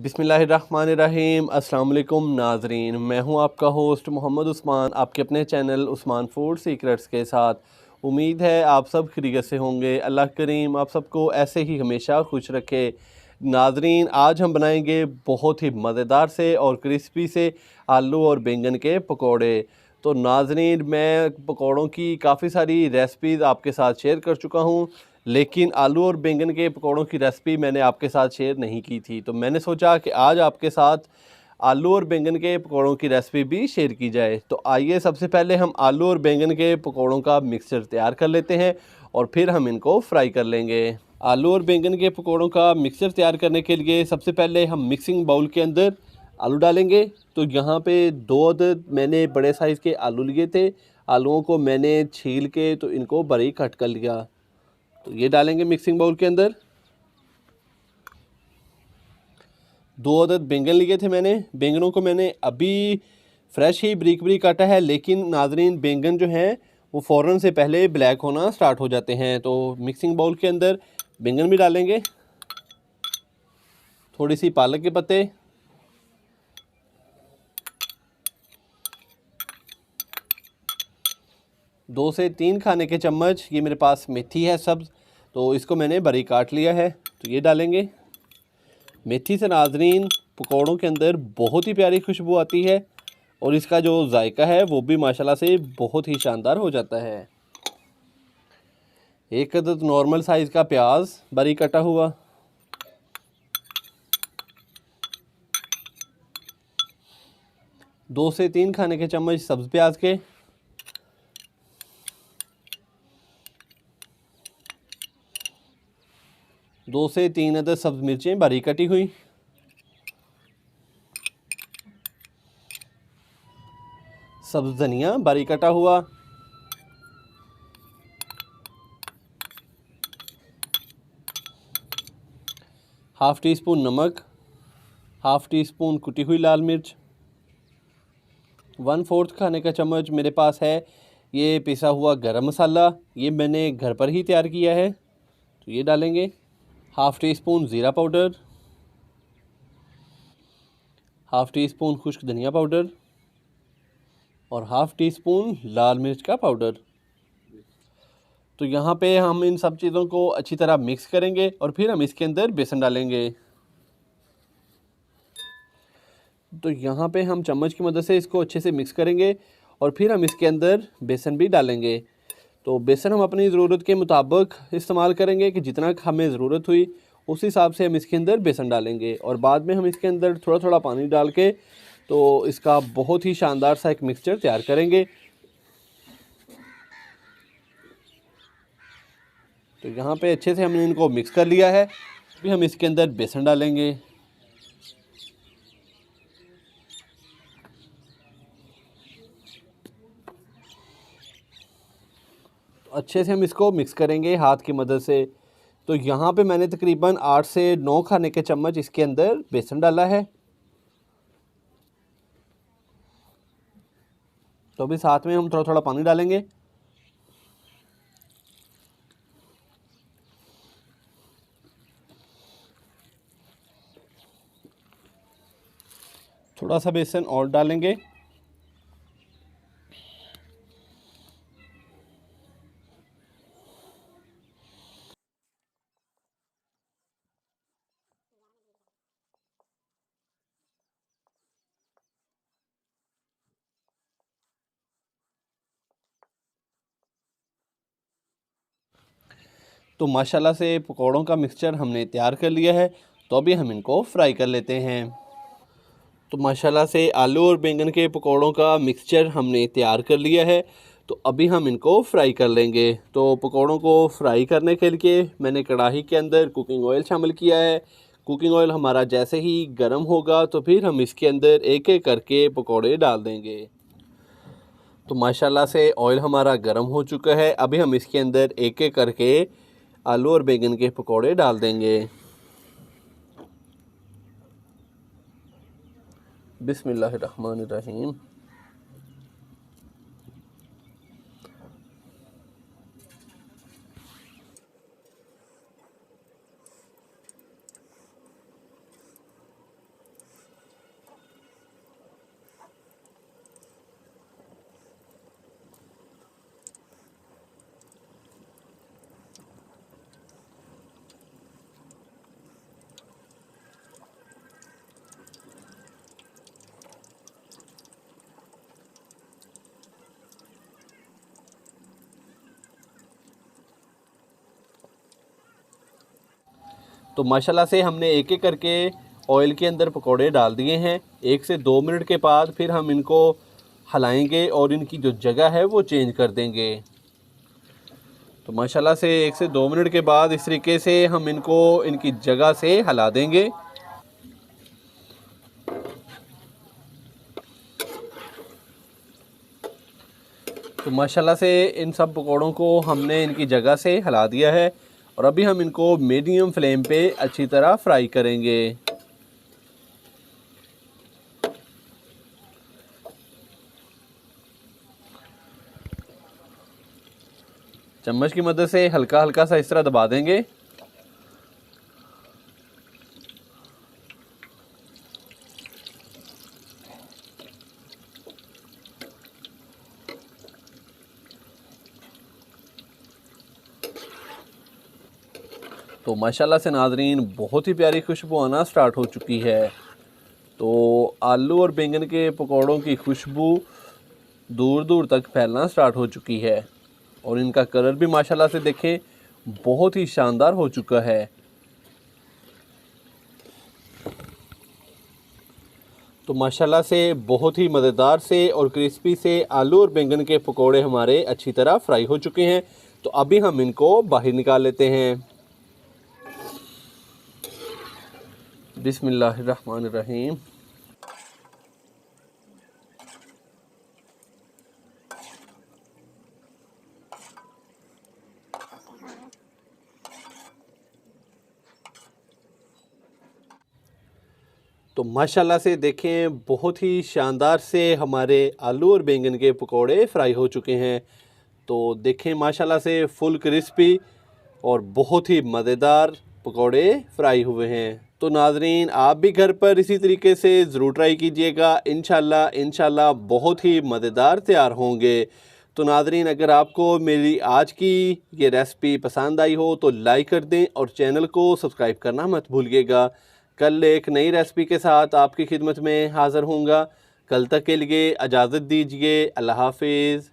बिस्मिल्लाहिर्रहमानिर्रहीम। अस्सलाम वालेकुम नाजरीन, मैं हूं आपका होस्ट मोहम्मद उस्मान, आपके अपने चैनल उस्मान फूड सीक्रेट्स के साथ। उम्मीद है आप सब खैरियत से होंगे। अल्लाह करीम आप सबको ऐसे ही हमेशा खुश रखे। नाजरीन, आज हम बनाएंगे बहुत ही मज़ेदार से और क्रिस्पी से आलू और बैंगन के पकोड़े। तो नाजरीन, मैं पकोड़ों की काफ़ी सारी रेसिपीज़ आपके साथ शेयर कर चुका हूँ, लेकिन आलू और बैंगन के पकौड़ों की रेसिपी मैंने आपके साथ शेयर नहीं की थी। तो मैंने सोचा कि आज आपके साथ आलू और बैंगन के पकौड़ों की रेसिपी भी शेयर की जाए। तो आइए सबसे पहले हम आलू और बैंगन के पकौड़ों का मिक्सचर तैयार कर लेते हैं और फिर हम इनको फ्राई कर लेंगे। आलू और बैंगन के पकौड़ों का मिक्सचर तैयार करने के लिए सबसे पहले हम मिक्सिंग बाउल के अंदर आलू डालेंगे। तो यहाँ पे 2 अदद मैंने बड़े साइज़ के आलू लिए थे। आलूओं को मैंने छील के तो इनको बारीक कट कर लिया। तो ये डालेंगे मिक्सिंग बाउल के अंदर। 2 अदद बैंगन लिए थे मैंने। बैंगनों को मैंने अभी फ्रेश ही बारीक बारीक काटा है, लेकिन नाजरीन बैंगन जो हैं वो फ़ौरन से पहले ब्लैक होना स्टार्ट हो जाते हैं। तो मिक्सिंग बाउल के अंदर बैंगन भी डालेंगे, थोड़ी सी पालक के पत्ते, दो से 3 खाने के चम्मच ये मेरे पास मेथी है सब्ज़, तो इसको मैंने बारीक काट लिया है। तो ये डालेंगे। मेथी से नाजरीन पकौड़ों के अंदर बहुत ही प्यारी खुशबू आती है और इसका जो जायका है वो भी माशाल्लाह से बहुत ही शानदार हो जाता है। 1 अदद नॉर्मल साइज़ का प्याज बारीक कटा हुआ, दो से 3 खाने के चम्मच सब्ज़ प्याज के, दो से 3 अदद सब्ज़ मिर्चें बारीक कटी हुई, सब्ज़ धनिया बारीक कटा हुआ, हाफ़ टी स्पून नमक, हाफ़ टी स्पून कुटी हुई लाल मिर्च, 1/4 खाने का चम्मच मेरे पास है ये पिसा हुआ गरम मसाला, ये मैंने घर पर ही तैयार किया है। तो ये डालेंगे। हाफ़ टी स्पून ज़ीरा पाउडर, हाफ़ टी स्पून खुश्क धनिया पाउडर और हाफ़ टी स्पून लाल मिर्च का पाउडर। तो यहाँ पे हम इन सब चीज़ों को अच्छी तरह मिक्स करेंगे और फिर हम इसके अंदर बेसन डालेंगे। तो यहाँ पे हम चम्मच की मदद से इसको अच्छे से मिक्स करेंगे और फिर हम इसके अंदर बेसन भी डालेंगे। तो बेसन हम अपनी ज़रूरत के मुताबिक इस्तेमाल करेंगे कि जितना हमें ज़रूरत हुई उस हिसाब से हम इसके अंदर बेसन डालेंगे और बाद में हम इसके अंदर थोड़ा थोड़ा पानी डाल के तो इसका बहुत ही शानदार सा एक मिक्सचर तैयार करेंगे। तो यहाँ पे अच्छे से हमने इनको मिक्स कर लिया है। अभी हम इसके अंदर बेसन डालेंगे। अच्छे से हम इसको मिक्स करेंगे हाथ की मदद से। तो यहाँ पे मैंने तकरीबन 8 से 9 खाने के चम्मच इसके अंदर बेसन डाला है। तो अभी साथ में हम थोड़ा थोड़ा पानी डालेंगे। थोड़ा सा बेसन और डालेंगे। तो माशाल्लाह से पकौड़ों का मिक्सचर हमने तैयार कर लिया है। तो अभी हम इनको फ्राई कर लेते हैं। तो माशाल्लाह से आलू और बैंगन के पकौड़ों का मिक्सचर हमने तैयार कर लिया है। तो अभी हम इनको फ्राई कर लेंगे। तो पकौड़ों को फ्राई करने के लिए मैंने कढ़ाई के अंदर कुकिंग ऑयल शामिल किया है। कुकिंग ऑयल हमारा जैसे ही गर्म होगा तो फिर हम इसके अंदर एक एक करके पकौड़े डाल देंगे। तो माशाल्लाह से ऑयल हमारा गर्म हो चुका है। अभी हम इसके अंदर एक एक करके आलू और बैंगन के पकौड़े डाल देंगे। बिस्मिल्लाहिर्रहमानिर्रहीम। तो माशाल्लाह से हमने एक एक करके ऑयल के अंदर पकोड़े डाल दिए हैं। 1 से 2 मिनट के बाद फिर हम इनको हिलाएंगे और इनकी जो जगह है वो चेंज कर देंगे। तो माशाल्लाह से 1 से 2 मिनट के बाद इस तरीके से हम इनको इनकी जगह से हिला देंगे। तो माशाल्लाह से इन सब पकौड़ों को हमने इनकी जगह से हिला दिया है और अभी हम इनको मीडियम फ्लेम पे अच्छी तरह फ्राई करेंगे। चम्मच की मदद से हल्का हल्का सा इस तरह दबा देंगे। तो माशाल्लाह से नाज़रीन बहुत ही प्यारी खुशबू आना स्टार्ट हो चुकी है। तो आलू और बैंगन के पकौड़ों की खुशबू दूर दूर तक फैलना स्टार्ट हो चुकी है और इनका कलर भी माशाल्लाह से देखें बहुत ही शानदार हो चुका है। तो माशाल्लाह से बहुत ही मज़ेदार से और क्रिस्पी से आलू और बैंगन के पकोड़े हमारे अच्छी तरह फ्राई हो चुके हैं। तो अभी हम इनको बाहर निकाल लेते हैं। बिस्मिल्लाहिर्रहमानिर्रहीम। तो माशाल्लाह से देखें बहुत ही शानदार से हमारे आलू और बैंगन के पकोड़े फ्राई हो चुके हैं। तो देखें माशाल्लाह से फुल क्रिस्पी और बहुत ही मज़ेदार पकोड़े फ्राई हुए हैं। तो नाज़रीन आप भी घर पर इसी तरीके से ज़रूर ट्राई कीजिएगा। इंशाल्लाह बहुत ही मज़ेदार तैयार होंगे। तो नाज़रीन अगर आपको मेरी आज की ये रेसिपी पसंद आई हो तो लाइक कर दें और चैनल को सब्सक्राइब करना मत भूलिएगा। कल एक नई रेसिपी के साथ आपकी खिदमत में हाज़िर होऊंगा। कल तक के लिए इजाज़त दीजिए। अल्लाह हाफिज़।